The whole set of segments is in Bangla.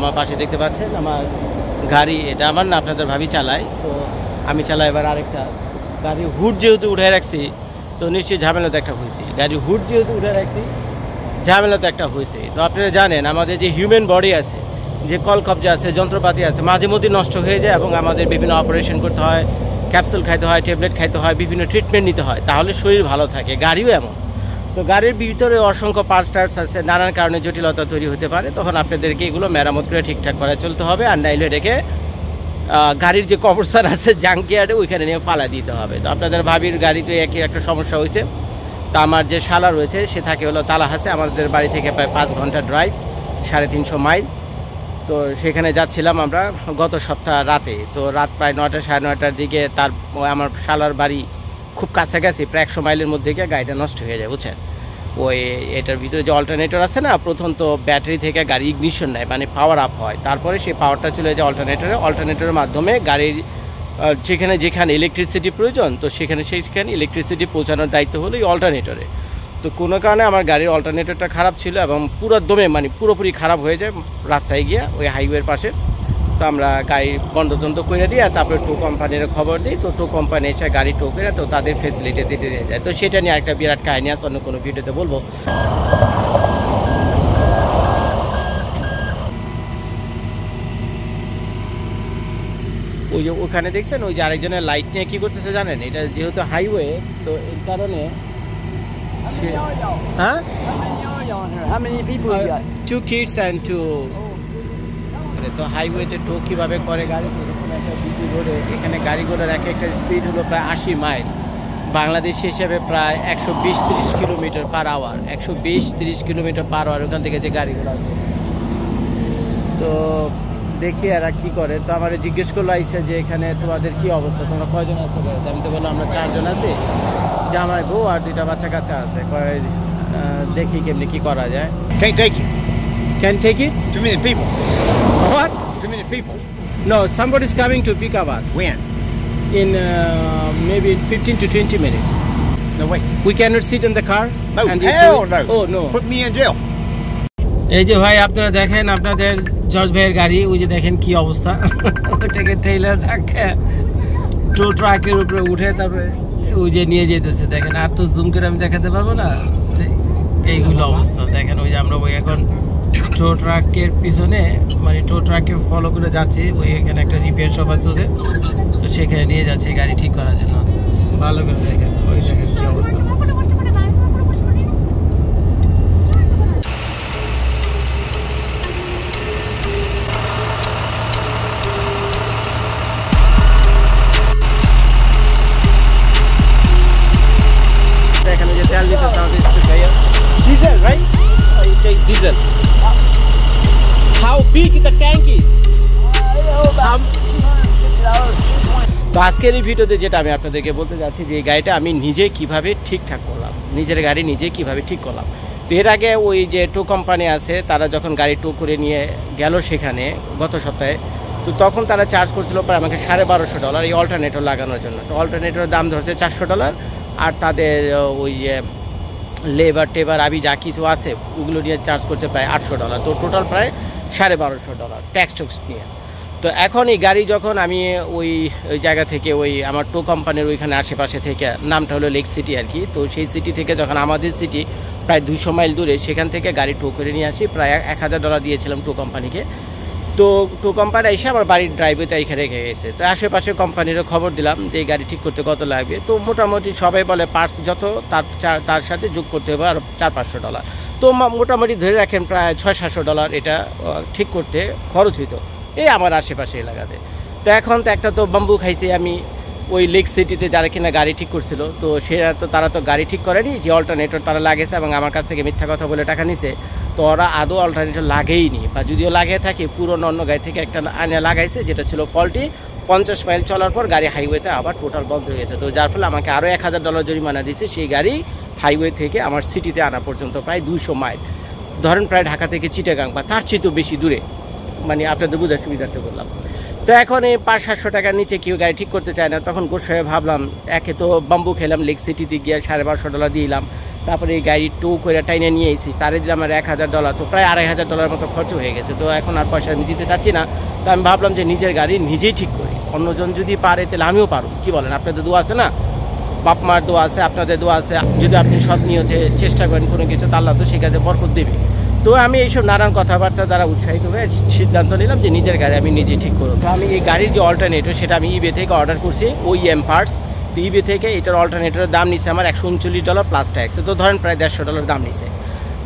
আমার পাশে দেখতে পাচ্ছেন আমার গাড়ি, এটা আমার না, আপনাদের ভাবি চালায়, তো আমি চালাই। এবার আরেকটা গাড়ির হুড যেহেতু উঠে রাখছি, তো নিশ্চয়ই ঝামেলা তো একটা হয়েছে। গাড়ির হুড যেহেতু উঠে রাখছি, ঝামেলা তো একটা হয়েছে। তো আপনারা জানেন আমাদের যে হিউম্যান বডি আছে, যে কলকব্জা আছে, যন্ত্রপাতি আছে, মাঝে মধ্যে নষ্ট হয়ে যায় এবং আমাদের বিভিন্ন অপারেশন করতে হয়, ক্যাপসুল খাইতে হয়, ট্যাবলেট খাইতে হয়, বিভিন্ন ট্রিটমেন্ট নিতে হয়, তাহলে শরীর ভালো থাকে। গাড়িও এমন। তো গাড়ির ভিতরে অসংখ্য পার্টস টার্টস আছে, নানান কারণে জটিলতা তৈরি হতে পারে, তখন আপনাদেরকে এগুলো মেরামত করে ঠিকঠাক করে চলতে হবে। আর নাইলে রেখে গাড়ির যে কবরস্থান আছে জাঙ্কিয়ার্ডে, ওইখানে নিয়ে ফালা দিতে হবে। তো আপনাদের ভাবির গাড়িতে একই একটা সমস্যা হয়েছে। তা আমার যে শালা রয়েছে সে থাকে হলো তালাহাসে, আমাদের বাড়ি থেকে প্রায় 5 ঘন্টা ড্রাইভ, 350 মাইল। তো সেখানে যাচ্ছিলাম আমরা গত সপ্তাহ রাতে। তো রাত প্রায় 9টা 9:30টার দিকে আমার শালার বাড়ি খুব কাছাকাছি, প্রায় 100 মাইলের মধ্যে গিয়ে গাড়িটা নষ্ট হয়ে যায়, বুঝছেন। ওই এটার ভিতরে যে অল্টারনেটর আছে না, প্রথম তো ব্যাটারি থেকে গাড়ি ইগনিশন নেয়, মানে পাওয়ার আপ হয়, তারপরে সেই পাওয়ারটা চলে যায় অল্টারনেটরের মাধ্যমে গাড়ির যেখানে ইলেকট্রিসিটি প্রয়োজন, তো সেখানে ইলেকট্রিসিটি পৌঁছানোর দায়িত্ব হলো এই অল্টারনেটরে। তো কোনো কারণে আমার গাড়ির অল্টারনেটরটা খারাপ ছিল এবং পুরোপুরি খারাপ হয়ে যায় রাস্তায় গিয়ে, ওই হাইওয়ের পাশে। তো আমরা গাড়ি বন্ধ করে দিয়ে তারপরে টো কোম্পানির খবর দিই। তো টো কোম্পানি এসে গাড়ি টো করে তো তাদের ফেসিলিটি দিতে দিয়ে যায়। তো সেটা নিয়ে একটা বিরাট কাহিনী আছে, অন্য কোনো ভিডিওতে বলবো। ওই যে ওখানে দেখছেন ওই যে আরেকজনের লাইট নিয়ে কী করতেছে জানেন? এটা যেহেতু হাইওয়ে, তো এর কারণে হ্যাঁ, 2 kids and 2। তো হাইওয়েতে টো কীভাবে করে গাড়ি, এরকম একটা বিজি রোডে এখানে গাড়িগুলোর একটা স্পিড হলো প্রায় 80 মাইল, বাংলাদেশ হিসেবে প্রায় 120-30 kilometre per hour, 120-30 kilometre per hour ওখান থেকে যে গাড়িগুলো আছে। তো দেখি এরা কী করে। তো আমার জিজ্ঞেস করলো আইসা যে এখানে তোমাদের কি অবস্থা, তোমরা কয়জন আছে? আমি তো বললাম আমরা 4 জন আছি, জামাই বউ আর 2টা বাচ্চা কাচ্চা আছে। দেখি কেমনি কি করা যায়। Can take it? Too many people. What? Too many people. No, somebody's coming to pick up us. When? In maybe 15 to 20 minutes. No way. We cannot sit in the car? No, and hell no. Oh no. Put me in jail. এই যে ভাই আপনারা দেখেন আপনাদের জর্জ ভাইয়ের গাড়ি, ওই যে দেখেন কি অবস্থা। ওটাকে ট্রেইলার ধাক্কা টো ট্রাকের উপরে উঠে তারপরে ওই যে নিয়ে যেতেছে। দেখেন, আর তো জুম করে আমি দেখাতে পারবো না, এইগুলো অবস্থা দেখেন। ওই যে আমরা ওই এখন টো ট্রাকের পিছনে, মানে টো ট্রাককে ফলো করে যাচ্ছি, ওই এখানে একটা রিপেয়ার শপ আছে ওদের, তো সেখানে নিয়ে যাচ্ছে গাড়ি ঠিক করার জন্য। ভালো করে দেখেন, ওই দেখেন কি অবস্থা। দেখেন ওই যে তেল দিতে diesel, right? It takes diesel. How big the tank is? তো আজকের এই ভিডিওতে যেটা আমি আপনাদেরকে বলতে যাচ্ছি যে এই গাড়িটা আমি নিজে কিভাবে ঠিকঠাক করলাম, নিজের গাড়ি নিজে কিভাবে ঠিক করলাম। তো এর আগে ওই যে টো কোম্পানি আছে, তারা যখন গাড়ি টো করে নিয়ে গেল সেখানে গত সপ্তাহে, তো তখন তারা চার্জ করছিল প্রায় আমাকে $1250 এই অল্টারনেটর লাগানোর জন্য। তো অল্টারনেটরের দাম ধরছে $400, আর তাদের ওই লেবার টেবার আবি যা কিছু আছে ওগুলো নিয়ে চার্জ করছে প্রায় $800। তো টোটাল প্রায় $1250 ট্যাক্স নিয়ে। তো এখন এই গাড়ি যখন আমি ওই জায়গা থেকে ওই আমার টো কোম্পানির ওইখানে আশেপাশে থেকে, নামটা হলো লেক সিটি আর কি, তো সেই সিটি থেকে যখন আমাদের সিটি প্রায় 200 মাইল দূরে, সেখান থেকে গাড়ি টো করে নিয়ে আসি, প্রায় $1000 দিয়েছিলাম টো কোম্পানিকে। তো টো কোম্পানি এসে আমার বাড়ির ড্রাইভওয়েতে এখানে রেখে গেছে। তো আশেপাশে কোম্পানিরও খবর দিলাম যে এই গাড়ি ঠিক করতে কত লাগবে। তো মোটামুটি সবাই বলে পার্টস যত তার সাথে যোগ করতে হবে আর $400-500। তো মোটামুটি ধরে রাখেন প্রায় $600-700 এটা ঠিক করতে খরচ হইতো এই আমার আশেপাশে এলাকাতে। তো এখন তো একটা তো বাম্বু খাইছি আমি ওই লেক সিটিতে, যারা কিনা গাড়ি ঠিক করছিল, তো তারা তো গাড়ি ঠিক করেনি, যে অল্টারনেটর তারা লাগেছে এবং আমার কাছ থেকে মিথ্যা কথা বলে টাকা নিছে। তো ওরা আদৌ অল্টারনেটর লাগেইনি, বা যদিও লাগিয়ে থাকে পুরনো অন্য গাড়ি থেকে একটা আনে লাগাইছে, যেটা ছিল ফল্টি। 50 মাইল চলার পর গাড়ি হাইওয়েতে আবার টোটাল বন্ধ হয়ে গেছে। তো যার ফলে আমাকে আরও $1000 জরিমানা দিয়েছে সেই গাড়ি হাইওয়ে থেকে আমার সিটিতে আনা পর্যন্ত, প্রায় 200 মাইল। ধরেন প্রায় ঢাকা থেকে চিটাগাং বা তার চেয়ে তো বেশি দূরে, মানে আপনাদের বোঝার সুবিধার্থে বললাম। তো এখন এই 500-700 টাকার নিচে কেউ গাড়ি ঠিক করতে চায় না। তখন গোস হয়ে ভাবলাম, একে তো বাম্বু খেলাম লেক সিটিতে গিয়ে $1250 দিলাম, তারপরে এই গাড়ি টো করে টাইনে নিয়ে এসেছি, তারে দিলাম আমার $1000, তো প্রায় $2500 মতো খরচ হয়ে গেছে। তো এখন আর পয়সা আমি দিতে চাচ্ছি না। তো আমি ভাবলাম যে নিজের গাড়ি নিজেই ঠিক করি, অন্যজন যদি পারে তাহলে আমিও পারব। কি বলেন? আপনাদের দোয়া আছে না, বাপ মার দোয়া আছে, আপনাদের দোয়া আছে। যদি আপনি সৎ নিয়তে চেষ্টা করেন কোনো কিছু, তা আল্লাহ তো সেই কাজে বরকত দেবে। তো আমি এইসব নানান কথাবার্তা দ্বারা উৎসাহিত হয়ে সিদ্ধান্ত নিলাম যে নিজের গাড়ি আমি নিজে ঠিক করব। তো আমি এই গাড়ির যে অল্টারনেটর সেটা আমি ইবে থেকে অর্ডার করছি, OEM পার্টস। তো ইবে থেকে এটার অল্টারনেটরের দাম নিছে আমার $139 প্লাস ট্যাক্স। তো ধরেন প্রায় $150 দাম নিছে।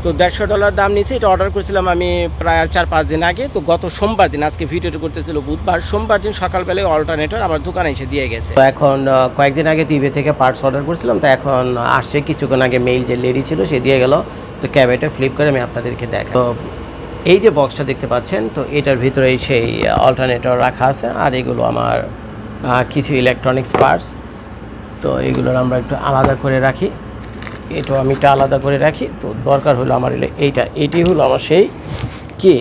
তো $150 দাম নিছে। এটা অর্ডার করেছিলাম আমি প্রায় 4-5 দিন আগে। তো গত সোমবার দিন, আজকে ভিডিওটা করতেছিল বুধবার, সোমবার দিন সকালবেলায় অল্টারনেটর আমার দোকানে এসে দিয়ে গেছে। তো এখন কয়েকদিন আগে ইবে থেকে পার্টস অর্ডার করেছিলাম, তো এখন আসছে। কিছুক্ষণ আগে মেইল যে লেডি ছিল সে দিয়ে গেল। তো ক্যাবেটা ফ্লিপ করে আমি আপনাদেরকে দেখাই। তো এই যে বক্সটা দেখতে পাচ্ছেন, তো এটার ভিতরেই সেই অল্টারনেটর রাখা আছে, আর এগুলো আমার কিছু ইলেকট্রনিক্স পার্টস। তো এগুলোর আমরা একটু আলাদা করে রাখি, এটাও আমি একটু আলাদা করে রাখি। তো দরকার হলো আমার এইটাই হলো আমার সেই কি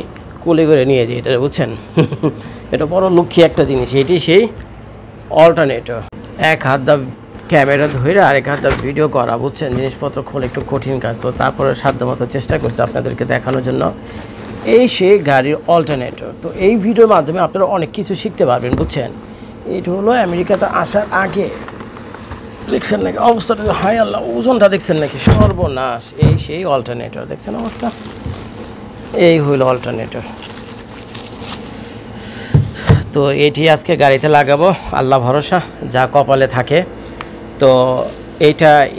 কোলে করে নিয়ে যাই, এটা বুঝছেন। এটা বড় লক্ষ্মী একটা জিনিস, এটি সেই অল্টারনেটর। এক হাত দা ক্যামেরা ধরে আরেক হাত দা ভিডিও করা, বুঝছেন। জিনিসপত্র খোলা একটু কঠিন কাজ। তো তারপরে সাধ্যমতো চেষ্টা করছি আপনাদেরকে দেখানোর জন্য। এই সেই গাড়ির অল্টারনেটর। তো এই ভিডিওর মাধ্যমে আপনারা অনেক কিছু শিখতে পারবেন, বুঝছেন। এটা হলো আমেরিকাতে আসার আগে। দেখছেন নাকি অবস্থাটা? হায় আল্লাহ, ওজনটা দেখছেন নাকি? সর্বনাশ। এই সেই অল্টারনেটর, দেখছেন অবস্থা? এই হইল অল্টারনেটর। তো এটি আজকে গাড়িতে লাগাবো, আল্লাহ ভরসা, যা কপালে থাকে। তো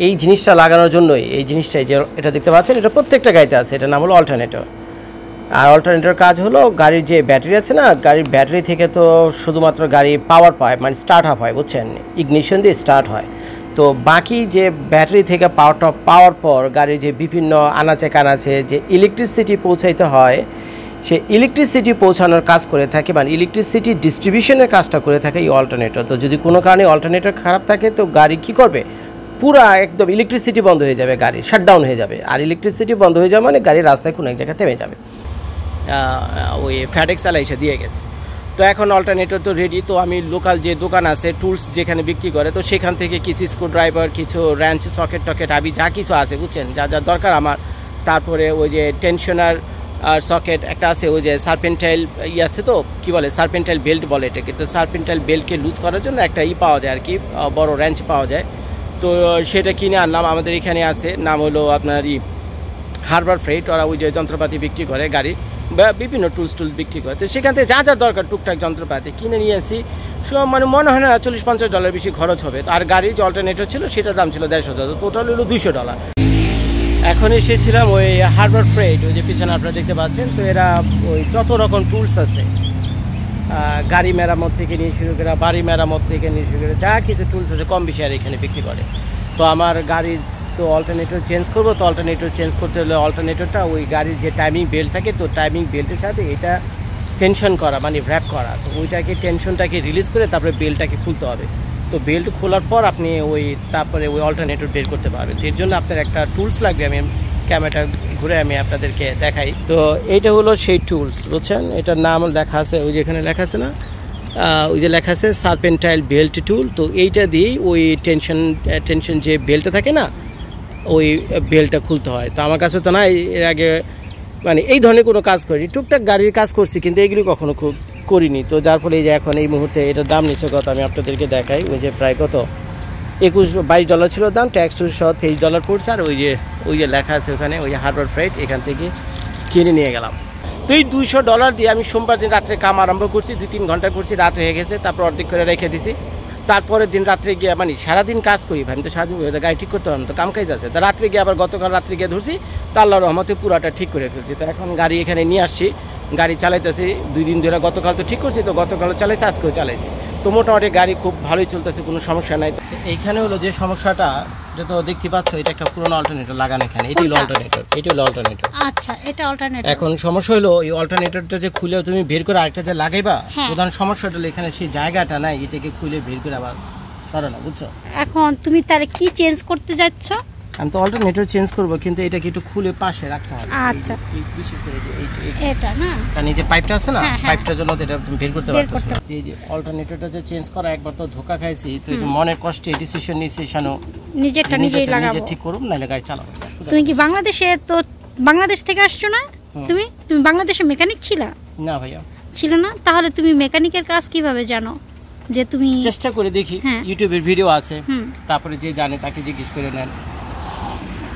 এই জিনিসটা লাগানোর জন্যই, এই জিনিসটাই যে এটা দেখতে পাচ্ছেন, এটা প্রত্যেকটা গাড়িতে আছে। এটার নাম হলো অল্টারনেটর। আর অল্টারনেটর কাজ হলো, গাড়ির যে ব্যাটারি আছে না, গাড়ির ব্যাটারি থেকে তো শুধুমাত্র গাড়ি পাওয়ার পায়, মানে স্টার্ট আপ হয়, বুঝছেন। ইগনিশন দিয়ে স্টার্ট হয়। তো বাকি যে ব্যাটারি থেকে পাওয়ার পর গাড়ির যে বিভিন্ন আনাচে কানাচে যে ইলেকট্রিসিটি পৌঁছাইতে হয়, সে ইলেকট্রিসিটি পৌঁছানোর কাজ করে থাকে, মানে ইলেকট্রিসিটি ডিস্ট্রিবিউশনের কাজটা করে থাকে এই অল্টারনেটর। তো যদি কোনো কারণে অল্টারনেটর খারাপ থাকে, তো গাড়ি কি করবে? পুরা একদম ইলেকট্রিসিটি বন্ধ হয়ে যাবে, গাড়ি শাটডাউন হয়ে যাবে। আর ইলেকট্রিসিটি বন্ধ হয়ে যাবে মানে গাড়ি রাস্তায় কোনো এক জায়গায় থেমে যাবে। ওই ফ্যাডেক্স আলা এসে দিয়ে গেছে। তো এখন অল্টারনেটর তো রেডি। তো আমি লোকাল যে দোকান আছে টুলস যেখানে বিক্রি করে, তো সেখান থেকে কিছু স্ক্রুড্রাইভার, কিছু র্যাঞ্চ, সকেট টকেট, আবি যা কিছু আছে, বুঝছেন, যা যা দরকার আমার। তারপরে ওই যে টেনশনার আর সকেট একটা আছে, ওই যে সার্পেন্টাইল আছে, তো কি বলে সার্পেন্টাইল বেল্ট বলে এটাকে। তো সার্পেন্টাইল বেল্টকে লুজ করার জন্য একটা পাওয়া যায় আর কি, বড় র্যাঞ্চ পাওয়া যায়। তো সেটা কিনে আনলাম। আমাদের এখানে আছে, নাম হলো আপনার হারবার ফ্রেট। ওরা ওই যে যন্ত্রপাতি বিক্রি করে, গাড়ি বা বিভিন্ন টুলস বিক্রি করে। তো সেখান থেকে যা যা দরকার টুকটাক যন্ত্রপাতি কিনে নিয়ে আসি। মানে মনে হয় না $40-50 বেশি খরচ হবে। আর গাড়ির যে অল্টারনেটর ছিল সেটার দাম ছিল $150, টোটাল হলো $200। এখন এসেছিলাম ওই হারবার ফ্রেট, ওই যে পিছনে আপনারা দেখতে পাচ্ছেন। তো এরা ওই যত রকম টুলস আছে, গাড়ি মেরামত থেকে নিয়ে শুরু করে, বাড়ি মেরামত থেকে নিয়ে শুরু করে, যা কিছু টুলস আছে কম বেশি আর এখানে বিক্রি করে। তো আমার গাড়ির তো অল্টারনেটর চেঞ্জ করবো। তো অল্টারনেটর চেঞ্জ করতে হলে অল্টারনেটরটা ওই গাড়ির যে টাইমিং বেল্ট থাকে, তো টাইমিং বেল্টের সাথে এটা টেনশন করা, মানে র্যাপ করা। তো ওইটাকে টেনশনটাকে রিলিজ করে তারপরে বেল্টটাকে খুলতে হবে। তো বেল্ট খোলার পর আপনি তারপরে ওই অল্টারনেটর বের করতে পারবেন। এর জন্য আপনার একটা টুলস লাগবে। আমি ক্যামেরাটা ঘুরে আমি আপনাদেরকে দেখাই। তো এইটা হলো সেই টুলস, বুঝছেন। এটার নাম লেখা আছে, ওই যে এখানে লেখা আছে না, ওই যে লেখা আছে সার্পেন্টাইল বেল্ট টুল। তো এইটা দিয়েই ওই টেনশন যে বেল্টটা থাকে না, ওই বেল্টটা খুলতে হয়। তো আমার কাছে তো না, এর আগে মানে এই ধরনের কোনো কাজ করি, টুকটাক গাড়ির কাজ করছি, কিন্তু এইগুলি কখনো খুব করিনি। তো যার ফলে এই যে এখন এই মুহূর্তে এটার দাম নিচ্ছে কত, আমি আপনাদেরকে দেখাই। ওই যে প্রায় কত $22 ছিল দাম, ট্যাক্স সহ $23 পড়ছে। আর ওই যে লেখা আছে ওখানে, ওই হারবার ফ্রেট, এখান থেকে কিনে নিয়ে গেলাম। তো এই $200 দিয়ে আমি সোমবার দিন রাত্রে কাম আরম্ভ করছি, 2-3 ঘন্টা করছি, রাত হয়ে গেছে। তারপর অর্ধেক করে রেখে দিছি। তারপরের দিন রাত্রে গিয়ে, মানে সারাদিন কাজ করি ভাই, আমি তো সারাদিন গাড়ি ঠিক করতে পারলাম, তো কাম কাজ আছে। তো রাত্রে গিয়ে আবার গতকাল রাত্রে গিয়ে ধরছি, তা আল্লাহর রহমতে পুরাটা ঠিক করে ফেলছি। তো এখন গাড়ি এখানে নিয়ে আসছি, গাড়ি চালাইতেছি 2 দিন ধরে। গতকাল তো ঠিক করছি, তো গতকাল চালাইছি, আজকেও চালাইছি। তো মোটামুটি গাড়ি খুব ভালোই চলতেছে, কোনো সমস্যা নাই। এইখানে হলো যে সমস্যাটা, এটা তো দেখতে পাচ্ছ, এটা একটা পুরোনো অল্টারনেটর লাগানো এখানে। এটি হলো অল্টারনেটর, এটি হলো অল্টারনেটর। আচ্ছা, এটা অল্টারনেটর। এখন সমস্যা হলো এই অল্টারনেটরটা যে খুলে তুমি বের করে আরেকটা যে লাগাইবা, প্রধান সমস্যাটা হলো এখানে সেই জায়গাটা নাই, এটাকে খুলে বের করে আবার সরানো, বুঝছো। এখন তুমি তারে কি চেঞ্জ করতে যাচ্ছ? আমি তো অল্টারনেটর চেঞ্জ করব, কিন্তু এটাকে একটু খুলে পাশে রাখতে হবে। আচ্ছা, বিশেষ করে যে এটা না, কারণ এই যে পাইপটা আছে না, হ্যাঁ, হ্যাঁ। পাইপটার জন্য তো এটা তুমি বের করতে বের পারতেছ করতে না। এই যে অল্টারনেটরটা যে চেঞ্জ করা, একবার তো ধোকা খাইছি, তো এই যে মনের কষ্টে ডিসিশন নিয়েছি শানো নিজেরটা নিজেই লাগাবো। নিজে ঠিক করুম, নাহলে গাড়ি চালাবো না। তুমি কি বাংলাদেশ থেকে আসছো না? তুমি বাংলাদেশে মেকানিক ছিলা? না ভাইয়া, ছিল না। তাহলে তুমি মেকানিকের কাজ কিভাবে জানো? যে তুমি চেষ্টা করে দেখি, হ্যাঁ। ইউটিউবের ভিডিও আছে, হুম। তারপরে যে জানে তাকে জিজ্ঞেস করে নেন।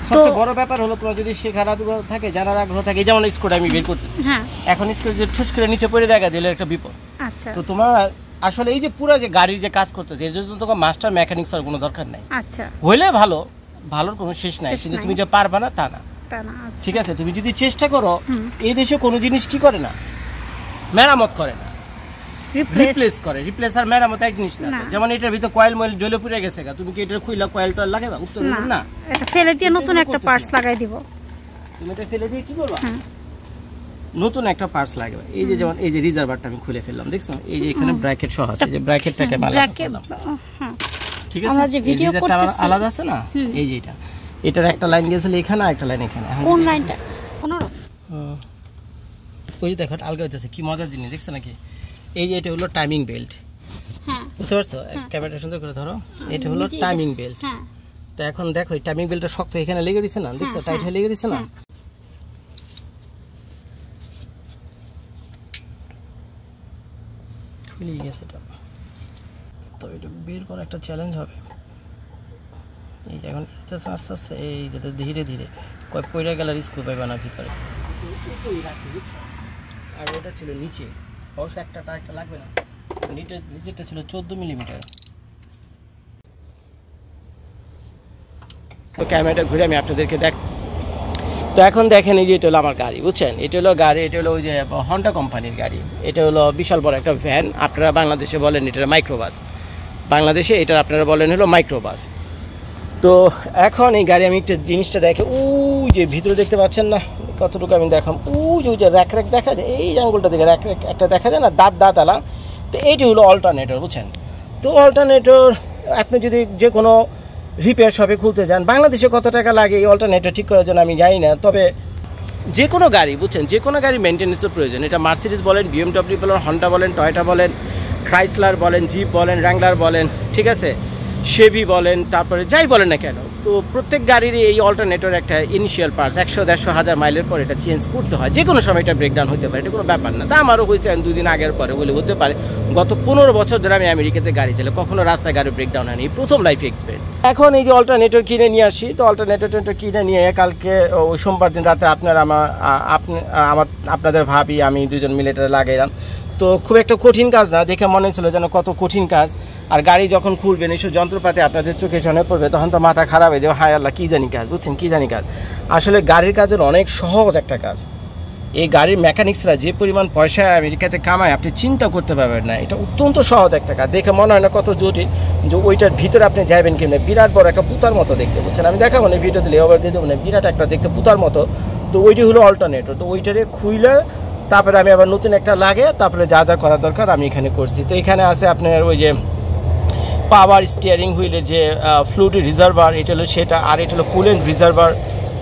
সবচেয়ে বড় ব্যাপার হলো তোমার যদি শেখার আগ্রহ থাকে, জানার আগ্রহ থাকে, যেমন স্কুটা আমি বের করতে, হ্যাঁ, এখন স্কুল যে ঠুস করে নিচে পড়ে দেখা দিলে একটা বিপদ। আচ্ছা তো তোমার আসলে এই যে পুরো যে গাড়ির যে কাজ করতেছে, এর জন্য তোমার মাস্টার মেকানিক্স হওয়ার কোনো দরকার নাই। আচ্ছা, হইলে ভালো, ভালোর কোনো শেষ নাই, শেষ কিন্তু নাই। তুমি যে পারবা না তা না। তা না, আচ্ছা। ঠিক আছে, তুমি যদি চেষ্টা করো, হুম। এই দেশে কোনো জিনিস কি করে না, মেরামত করে না, রিপ্লেস করে। রিপ্লেস আর মেরামত এক জিনিস না। না। যেমন এটার ভিতর কয়েল ময়েল জ্বলে পুড়ে গেছে, তুমি কি এটা খুইলা কয়েল টয়েল লাগাবা? উত্তর না, না। এটা ফেলে দিয়ে নতুন এটা একটা করতেছি পার্টস না। লাগাই দিব। তুমি এটা ফেলে দিয়ে কি করবা? হ্যাঁ। নতুন একটা পার্টস লাগাবে। এই যে যেমন এই যে রিজার্ভারটা আমি খুলে ফেললাম, দেখছো? এই যে এখানে ব্র্যাকেট সহ আছে, যে ব্র্যাকেটটাকে আলাদা ব্র্যাকেট, করলাম। হ্যাঁ। ঠিক আছে, আমরা যে এই ভিডিও রিজার্ভটা করতেছি, আলাদা আছে না, হুম। এই যে এটার একটা লাইন গেছিল এখানে, আর একটা লাইন এখানে। এখন কোন লাইনটা? 15? ওই যে দেখো আলগা হইতেছে, কি মজার জিনিস দেখছো নাকি? এই যে এটা হলো টাইমিং বেল্ট, হ্যাঁ, বুঝতে পারছো? ক্যামেরাটা সুন্দর করে ধরো, এটা হলো নিজেই টাইমিং বেল্ট। হ্যাঁ, তো এখন দেখো এই টাইমিং বেল্টটা শক্ত এখানে লেগে গেছে না, দেখছো? হ্যাঁ, টাইট হয়ে লেগে গেছে না? হ্যাঁ। খুলে গেছে এটা, তো এটা বের করা একটা চ্যালেঞ্জ হবে। এই যে এখন আস্তে আস্তে, এই যে ধীরে ধীরে কয় পয়রা গেল, রিস্ক পাইবা না ভিতরে। আর ওটা ছিল নিচে, অবশ্য একটা লাগবে না, নিচেরটা ছিল 14 মিলিমিটার। তো ক্যামেরাটা ঘুরে আমি আপনাদেরকে দেখ। তো এখন দেখেন, এই যে এটা হলো আমার গাড়ি, বুঝছেন? এটা হলো গাড়ি, এটা হলো ওই যে হন্ডা কোম্পানির গাড়ি। এটা হলো বিশাল বড় একটা ভ্যান, আপনারা বাংলাদেশে বলেন এটা মাইক্রোবাস, বাংলাদেশে এটা আপনারা বলেন হলো মাইক্রোবাস। তো এখন এই গাড়ি আমি একটা জিনিসটা দেখে, ওই যে ভিতরে দেখতে পাচ্ছেন না, কতটুকু আমি দেখাম, ওই যে র্যাক দেখা যায়, এই আঙ্গুলটা থেকে র্যাক একটা দেখা যায় না, দাঁত আলা। তো এইটি হলো অল্টারনেটর, বুঝছেন? তো অল্টারনেটর আপনি যদি যে কোনো রিপেয়ার শপে খুলতে যান, বাংলাদেশে কত টাকা লাগে এই অল্টারনেটর ঠিক করার জন্য আমি জানি না। তবে যে কোনো গাড়ি, বুঝছেন, যে কোনো গাড়ি মেনটেন্যান্সের প্রয়োজন। এটা মার্সিডিজ বলেন, BMW বলেন, হন্ডা বলেন, টয়োটা বলেন, ক্রাইসলার বলেন, জিপ বলেন, র্যাঙ্গলার বলেন, ঠিক আছে, শেভি বলেন, তারপরে যাই বলেন না কেন, তো প্রত্যেক গাড়িরই এই অল্টারনেটর একটা ইনিশিয়াল পার্টস 100-150 মাইলের পর এটা চেঞ্জ করতে হয়। যে কোনো সময় এটা ব্রেকডাউন হতে পারে, এটা কোনো ব্যাপার না। তা আমারও হয়েছে 2 দিন আগের পরে বলে হতে পারে। গত 15 বছর ধরে আমি আমেরিকাতে গাড়ি চালাই, কখনো রাস্তায় গাড়ি ব্রেকডাউন হয়নি, প্রথম লাইফ এক্সপিরিয়েন্স। এখন এই যে অল্টারনেটর কিনে নিয়ে আসি, তো অল্টারনেটর কিনে নিয়ে কালকে ওই সোমবার দিন রাতে আপনাদের ভাবি আমি দুজন মিলে এটা লাগাইলাম। তো খুব একটা কঠিন কাজ না, দেখে মনে হয়েছিল যেন কত কঠিন কাজ। আর গাড়ি যখন খুলবেন, এইসব যন্ত্রপাতি আপনাদের চোখে সামনে পড়বে, তখন তো মাথা খারাপ হয়ে যাবে, হায় আল্লাহ কী জানি কাজ, বুঝছেন, কী জানি কাজ। আসলে গাড়ির কাজের অনেক সহজ একটা কাজ। এই গাড়ির মেকানিক্সরা যে পরিমাণ পয়সা আমেরিকাতে কামায় আপনি চিন্তা করতে পারবেন না। এটা অত্যন্ত সহজ একটা কাজ, দেখে মনে হয় না কত জটিল, যে ওইটার ভিতরে আপনি যাবেন কিনা, বিরাট বড় একটা পুতার মতো দেখতে, বুঝছেন? আমি দেখাবো না, ভিডিও দিলে ওভার দিয়ে দেবো না, বিরাট একটা দেখতে পুতার মতো। তো ওইটি হলো অল্টারনেটর। তো ওইটারে খুইলে তারপরে আমি আবার নতুন একটা লাগে, তারপরে যা যা করার দরকার আমি এখানে করছি। তো এখানে আছে আপনার ওই যে পাওয়ার স্টিয়ারিং হুইলের যে ফ্লুইড রিজার্ভার, এটা হলো সেটা, আর এটা হলো কুলেন্ট রিজার্ভার,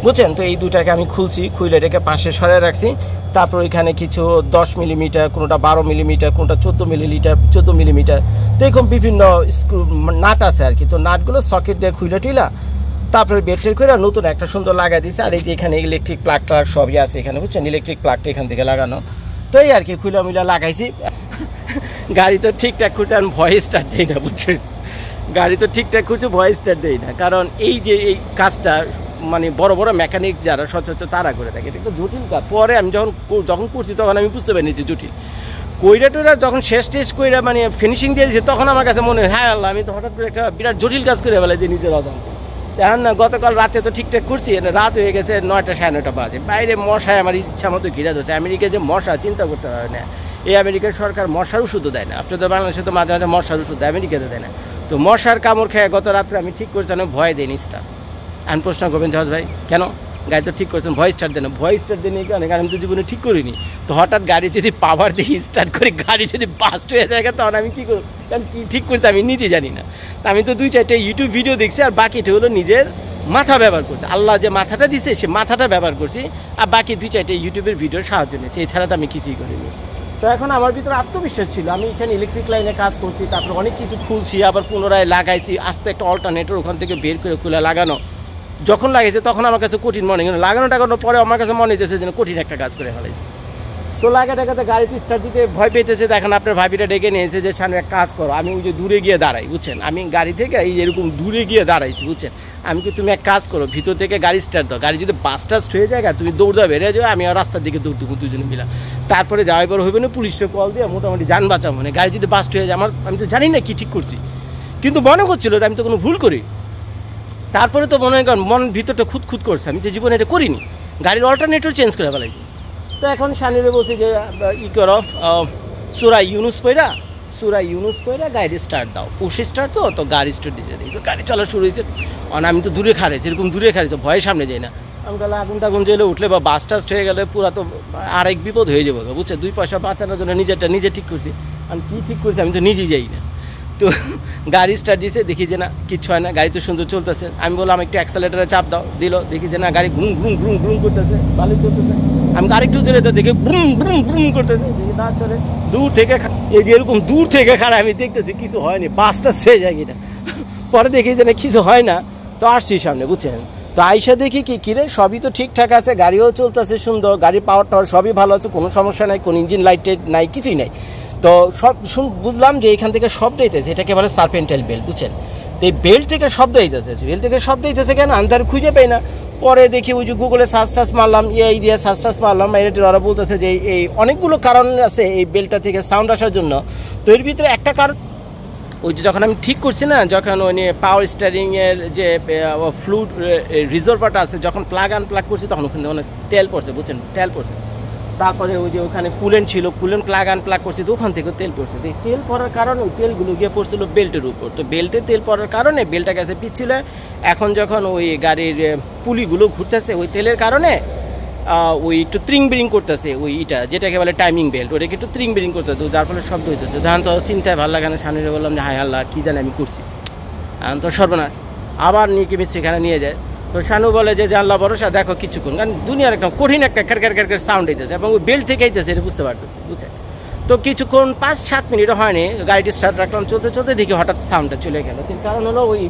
বুঝছেন? তো এই দুটাকে আমি খুলছি, খুলে রেখে পাশে সরাই রাখছি। তারপর ওইখানে কিছু 10 মিলিমিটার, কোনোটা 12 মিলিমিটার, কোনোটা 14 মিলিমিটার। তো এরকম বিভিন্ন স্ক্রু নাট আছে আর কি। তো নাটগুলো সকেট দিয়ে খুলে টিলা, তারপরে ব্যাটারি করে নতুন একটা সুন্দর লাগাই দিয়েছে। আর এই যে এখানে ইলেকট্রিক প্লাগ সবই আছে এখানে, বুঝছেন? ইলেকট্রিক প্লাগটা এখান থেকে লাগানো। তো এই আর কি খুলে মিলা লাগাইছি। গাড়ি তো ঠিকঠাক করছে, আমি ভয়েস স্টার্ট দিই না, বুঝছেন? গাড়ি তো ঠিকঠাক করছে, ভয়েস স্টার্ট দেই না, কারণ এই যে এই কাজটা মানে বড় বড় মেকানিক যারা সচরাচর তারা করে থাকে, এটা একটু জটিল কাজ। পরে আমি যখন করছি তখন আমি বুঝতে পারিনি যে জটিল। কইরা যখন শেষ কইরা মানে ফিনিশিং দিয়ে দিয়েছে, তখন আমার কাছে মনে হয় হ্যাঁ আল্লাহ, আমি তো হঠাৎ করে একটা বিরাট জটিল কাজ করে ফেলে যে নিজের অজান্তে। এখন না, গতকাল রাতে তো ঠিকঠাক করছি, রাত হয়ে গেছে 9টা 9:30 বাজে, বাইরে মশায় আমার ইচ্ছা মতো ঘিরা ধরছে। আমেরিকায় যে মশা চিন্তা করতে পারে না। এই আমেরিকার সরকার মশার ওষুধও দেয় না, আপনাদের বাংলাদেশে তো মাঝে মাঝে মশার ওষুধ দেয়, আমেরিকাতে দেয় না। তো মশার কামড় খেয়ে গত রাত্রে আমি ঠিক করছি, আমি ভয় দিইনি স্টার্ট। আমি প্রশ্ন করবেন জজ ভাই কেন গাড়ি তো ঠিক করছেন, ভয়েস স্টার্ট দেন? ভয়েস স্টার্ট দেন এই কারণে, কারণ আমি তো জীবনে ঠিক করিনি। তো হঠাৎ গাড়ি যদি পাওয়ার দিয়ে স্টার্ট করে গাড়ি যদি বাস্ট হয়ে যায়, তখন আমি কী করব? কারণ কী ঠিক করছি আমি নিজে জানি না। তা আমি তো 2-4টে ইউটিউব ভিডিও দেখছি, আর বাকিটা হলো নিজের মাথা ব্যবহার করছি, আল্লাহ যে মাথাটা দিছে সে মাথাটা ব্যবহার করছি, আর বাকি 2-4টা ইউটিউবের ভিডিওর সাহায্য নিয়েছি, এছাড়া তো আমি কিছুই করিনি। তো এখন আমার ভিতরে আত্মবিশ্বাস ছিল, আমি এখানে ইলেকট্রিক লাইনে কাজ করছি, তারপরে অনেক কিছু খুলছি, আবার পুনরায় লাগাইছি, আস্তে একটা অল্টারনেটর ওখান থেকে বের করে খুলে লাগানো, যখন লাগিয়েছে তখন আমার কাছে কঠিন মনে হয়, লাগানো টাগানোর পরে আমার কাছে মনে হয়েছে যেন কঠিন একটা কাজ করে ফেলাইছে। তো লাগাতে গাড়ি তো স্টার্ট দিতে ভয় পেতেছে, দেখেন আপনার ভাবিটা ডেকে নিয়েছে যে সামনে এক কাজ করো, আমি ওই যে দূরে গিয়ে দাঁড়াই, বুঝছেন, আমি গাড়ি থেকে এই এরকম দূরে গিয়ে দাঁড়াইছি, বুঝছেন, আমি কি তুমি এক কাজ করো, ভিতর থেকে গাড়ি স্টার্ট দাও, গাড়ি যদি বাস টাস্ট হয়ে যায় তুমি দৌড়া বেরিয়ে যাও, আমি আর রাস্তার দিকে দৌড় দেবো দুজনে মিলা, তারপরে যাওয়ার পর হইবে না পুলিশকে কল দিয়ে মোটামুটি যান বাঁচাবো, মানে গাড়ি যদি বাস্ট হয়ে যায় আমি তো জানি না কি ঠিক করছি, কিন্তু মনে করছিল আমি তো কোনো ভুল করি। তারপরে তো মনে করেন মন ভিতরটা খুঁত করছে, আমি তো জীবনে এটা করিনি, গাড়ির অল্টারনেটর চেঞ্জ করে ফেলাইছি। তো এখন শানিরে বলছে যে ই করো, সূরা ইউনুস পড়া গাড়ি স্টার্ট দাও, পুশে স্টার্ট তো গাড়ি স্টার্ট দিয়েছে, তো গাড়ি চলা শুরু হয়েছে, আমি তো দূরে খাড়াইছি, এরকম দূরে খাড়াইছে, ভয়ে সামনে যাই না, আমি তাহলে আগুন টাগুন জেলে উঠলে বা বাস টাস্ট হয়ে গেলে পুরা তো আরেক বিপদ হয়ে যাবো, বুঝছে, 2 পয়সা বাঁচানোর জন্য নিজেরটা নিজে ঠিক করছি, আমি কী ঠিক করছি আমি তো নিজেই যাই না। তো গাড়ি স্টার্ট দিয়েছে, দেখি যে না কিচ্ছু হয় না, গাড়ি তো সুন্দর চলতেছে, আমি বললাম একটু অ্যাক্সেলেটারে চাপ দাও, দিল, দেখি যে না গাড়ি ঘুম ঘুম ঘুম ঘুম করতেছে, ভালোই চলতেছে, আমি আরেকটু চলে তো দেখি ব্রুম ব্রুম ব্রুম করতেছে, দেখি না চলে, দূর থেকে এই যে এরকম দূর থেকে খারাপ আমি দেখতেছি কিছু হয়নি, বাসটা হয়ে যায় এটা, পরে দেখি যে না কিছু হয় না, তো আসছি সামনে, বুঝছেন, তো আইসা দেখি কি কিরে সবই তো ঠিকঠাক আছে, গাড়িও চলতেছে সুন্দর, গাড়ির পাওয়ার টাওয়ার সবই ভালো আছে, কোনো সমস্যা নাই, কোনো ইঞ্জিন লাইট নাই, কিছুই নাই। তো সব বুঝলাম যে এখান থেকে শব্দ হইতেছে, এটাকে বলে সার্পেন্টাইল বেল্ট, বুঝছেন, তো এই বেল্ট থেকে শব্দ হইতেছে, বেল্ট থেকে শব্দ হইতেছে কেন আমি তো আর খুঁজে পাই না, পরে দেখি ওই যে গুগলে সার্চ মারলাম, এই দিয়ে সার্চ মারলাম, ওরা বলতেছে যে এই অনেকগুলো কারণ আছে এই বেল্টটা থেকে সাউন্ড আসার জন্য। তো এর ভিতরে একটা কারণ ওই যে যখন আমি ঠিক করছি না, যখন ওই পাওয়ার স্টিয়ারিংয়ের যে ফ্লুইড রিজার্ভারটা আছে, যখন প্লাগ আনপ্লাগ করছি তখন ওখানে অনেক তেল পড়ছে, বুঝছেন, তেল পড়ছে, তারপরে ওই যে ওখানে কুলেন্ট ছিল, কুলেন্ট প্লাগ আনপ্লাগ করছি, তো ওখান থেকে তেল পড়ছে, তো এই তেল পড়ার কারণে ওই তেলগুলো গিয়ে পড়ছিল বেল্টের উপর, তো বেল্টে তেল পড়ার কারণে বেল্টটা গেছে পিছলে, এখন যখন ওই গাড়ির পুলিগুলো ঘুরতেছে ওই তেলের কারণে ওই একটু ত্রিং বিরিং করতেছে, ওই ইটা যেটাকে বলে টাইমিং বেল্ট, ওটাকে একটু ত্রিং বিরিং করতেছে, যার ফলে শব্দ হইতেছে, তখন তো চিন্তায় ভালো লাগে না, সামনে বললাম যে হায় আল্লাহ কী জানি আমি করছি, এখন তো সর্বনাশ, আবার নিয়ে কি মিস্ত্রিখানে নিয়ে যায়, তো শানু বলে যে আল্লাহ ভরসা, দেখো কিছুক্ষণ, কারণ দুনিয়ার একটা কঠিন একটা ক্যার সাউন্ড হইতেছে এবং ওই বেল্ট থেকে আইতেছে, এটা বুঝতে পারতেছে, বুঝছেন, তো কিছুক্ষণ 5-7 মিনিটও হয়নি, গাড়িটি স্টার্ট রাখলাম, চলতে দেখি হঠাৎ সাউন্ডটা চলে গেল, কিন্তু কারণ হলো ওই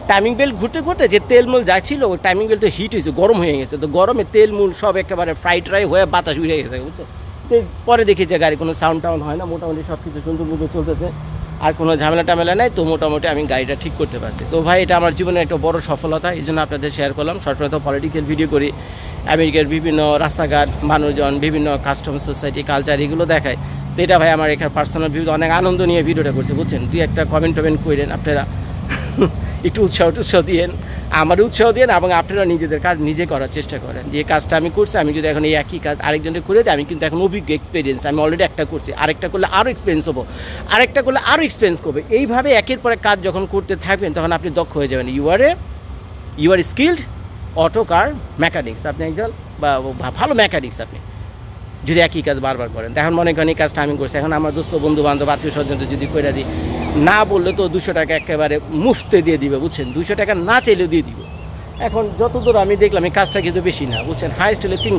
টাইমিং বেল্ট ঘুরতে যে তেলমূল যাচ্ছিল ওই টাইমিং বেল্ট তো হিট হয়েছে, গরম হয়ে গেছে, তো গরমে তেলমূল সব একেবারে ফ্রাই ট্রাই হয়ে বাতাস উড়ে গেছে, বুঝছে, তো পরে দেখি যে গাড়ি কোনো সাউন্ড টাউন হয় না, মোটামুটি সব কিছু সুন্দর চলতেছে, আর কোনো ঝামেলা টামেলা নাই, তো মোটামুটি আমি গাড়িটা ঠিক করতে পারছি। তো ভাই এটা আমার জীবনের একটা বড় সফলতা, এই জন্য আপনাদের শেয়ার করলাম। সবসময় তো পলিটিক্যাল ভিডিও করি, আমেরিকার বিভিন্ন রাস্তাঘাট, মানুষজন, বিভিন্ন কাস্টম সোসাইটি, কালচার, এগুলো দেখায়, তো এটা ভাই আমার এখানে পার্সোনাল ভিডিও, অনেক আনন্দ নিয়ে ভিডিওটা করছে, বুঝছেন, তুই একটা কমেন্ট করেন আপনারা, একটু উৎসাহ দিয়েন, আমার উৎসাহ দিয়েন, এবং আপনারা নিজেদের কাজ নিজে করার চেষ্টা করেন, যে কাজটা আমি করছি, আমি যদি এখন এই একই কাজ আরেকজনের করে দিই, আমি কিন্তু এখন অভিজ্ঞ, এক্সপিরিয়েন্স, আমি অলরেডি একটা করছি, আরেকটা করলে আরও এক্সপিরিয়েন্স হবো, আরেকটা করলে আরও এক্সপিরিয়েন্স করবে, এইভাবে একের পরে কাজ যখন করতে থাকবেন তখন আপনি দক্ষ হয়ে যাবেন, you are skilled auto car mechanics, আপনি একজন ভালো মেকানিক্স আপনি যদি একই কাজ বারবার করেন। এখন মনে করেন এই কাজটা আমি করছি, এখন আমার দোস্ত বন্ধু বান্ধব আত্মীয় স্বজনকে যদি করে দিই, না বললে তো 200 টাকা একেবারে মুফতে দিয়ে দিবে, বুঝছেন, 200 টাকা না চাইলেও দিয়ে দিবে। এখন যতদূর আমি দেখলাম এই কাজটা কিন্তু বেশি না, বুঝছেন, হাইস্ট হলে 3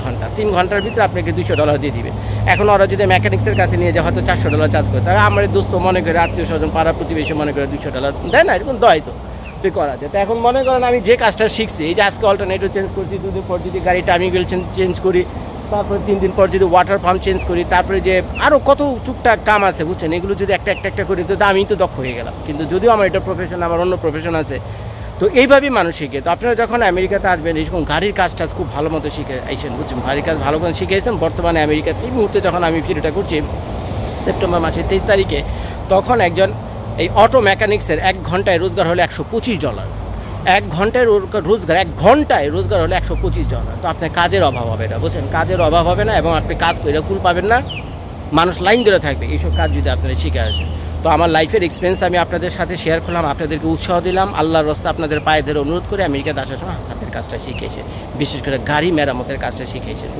ঘন্টার ভিতরে আপনাকে $200 দিয়ে দিবে। এখন ওরা যদি মেকানিক্সের কাছে নিয়ে যায় হয়তো $400 চার্জ করে, তারা আমার দোস্ত মনে করে, আত্মীয় স্বজন, পাড়া প্রতিবেশী মনে করে $200 দেয় না, এরকম দেয় তো তুই করা যায়। তো এখন মনে করেন আমি যে কাজটা শিখছি, এই যে আজকে অল্টারনেটর চেঞ্জ করছি, 2 দিন পর যদি গাড়ি টাইমিং বেল্ট চেঞ্জ করি, তারপরে 3 দিন পর যদি ওয়াটার পাম্প চেঞ্জ করি, তারপরে যে আরও কত টুকটাক কাম আছে, বুঝছেন, এগুলো যদি একটা করি তো আমি তো দক্ষ হয়ে গেলাম। কিন্তু যদিও আমার এটা প্রফেশন, আমার অন্য প্রফেশন আছে, তো এইভাবেই মানুষ শিখে। তো আপনারা যখন আমেরিকাতে আসবেন এরকম গাড়ির কাজ খুব ভালো মতো শিখে আইসেন, বুঝছেন, গাড়ির কাজ ভালো মতো শিখে আইসেন। বর্তমানে আমেরিকাতে এই মুহূর্তে যখন আমি ভিডিওটা করছি সেপ্টেম্বর মাসের 23 তারিখে, তখন একজন এই অটো মেকানিক্সের 1 ঘন্টায় রোজগার হলো $125, 1 ঘন্টায় রোজগার, 1 ঘন্টায় রোজগার হলো $125। তো আপনার কাজের অভাব হবে না, বুঝছেন, কাজের অভাব হবে না, এবং আপনি কাজ করে কুল পাবেন না, মানুষ লাইন ধরে থাকবে এইসব কাজ যদি আপনারা শিখে আসেন। তো আমার লাইফের এক্সপিরিয়েন্স আমি আপনাদের সাথে শেয়ার করলাম, আপনাদেরকে উৎসাহ দিলাম, আল্লাহর রাস্তা আপনাদের পায়ে ধরে অনুরোধ করে আমেরিকাতে আসার সময় হাতের কাজটা শিখেছে, বিশেষ করে গাড়ি মেরামতের কাজটা শিখেছেন।